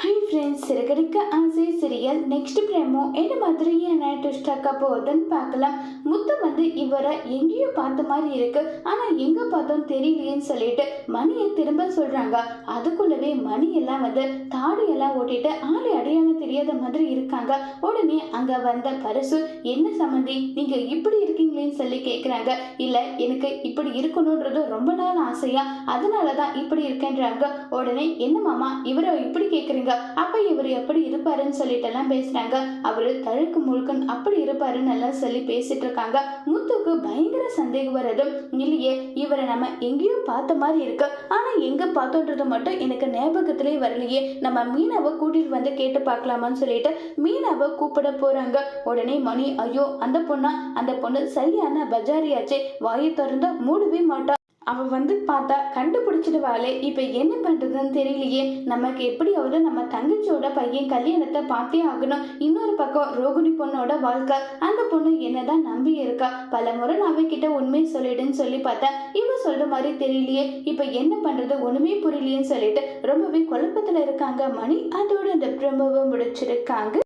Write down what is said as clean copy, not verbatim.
Hi friends, Siragadikka ஆசை serial next பிரேமோ என்ன மாதிரியான ட்விஸ்ட் ஆக்க போகுதுன்னு பார்க்கலாம். முத்து இவரை எங்கேயோ பார்த்த மாதிரி இருக்கு, ஆனால் எங்கே பார்த்தோம் தெரியலையேன்னு சொல்லிட்டு மணியை திரும்ப சொல்கிறாங்க. அதுக்குள்ளவே மணி எல்லாம் தாடியெல்லாம் ஓட்டிட்டு ஆளை அடையாளம் தெரியாத மாதிரி இருக்காங்க. உடனே அங்கே வந்த பரிசு, என்ன சம்மந்தி நீங்கள் இப்படி இருக்கீங்களேன்னு சொல்லி கேட்குறாங்க. இல்லை, எனக்கு இப்படி இருக்கணுன்றது ரொம்ப நாள் ஆசையா, அதனால தான் இப்படி இருக்கேன்றாங்க. உடனே என்ன மாமா இவரை இப்படி கேட்குறீங்க, அப்ப இவர் எப்படி இருப்பாருன்னு சொல்லிட்டு எல்லாம் பேசுறாங்க. அவரு தழுக்கு முழுக்கன் அப்படி இருப்பாருன்னு எல்லாம் சொல்லி பேசிட்டு இருக்காங்க. முத்துக்கு பயங்கர சந்தேகம் வருது. இல்லையே, இவரை நம்ம எங்கேயும் பார்த்த மாதிரி இருக்கு, ஆனா எங்க பார்த்தோன்றது மட்டும் எனக்கு ஞாபகத்திலே வரலையே. நம்ம மீனாவை கூட்டிட்டு வந்து கேட்டு பார்க்கலாமான்னு சொல்லிட்டு மீனாவை கூப்பிட போறாங்க. உடனே மணி, ஐயோ அந்த பொண்ணு சரியான பஜாரியாச்சே, வாயை திறந்தா மூடவே மாட்டா, அவ பார்த்தா கண்டுபிடிச்சிடுவாளே, இப்ப என்ன பண்றதுன்னு தெரியலையே. நமக்கு எப்படியாவது நம்ம தங்கச்சியோட பையன் கல்யாணத்தை பார்த்தே ஆகணும். இன்னொரு பக்கம் ரோகிணி பொண்ணோட வாழ்க்கை, அந்த பொண்ணு என்னதான் நம்பி இருக்கா. பல முறை நான் அவகிட்ட உண்மையை சொல்லிடுன்னு சொல்லி பார்த்தேன், இவ சொல்ற மாதிரி தெரியலையே. இப்ப என்ன பண்றது ஒண்ணுமே புரியலையேன்னு சொல்லிட்டு ரொம்பவே குழப்பத்துல இருக்காங்க மணி. அதோட இந்த பிரம்பவை முடிச்சிருக்காங்க.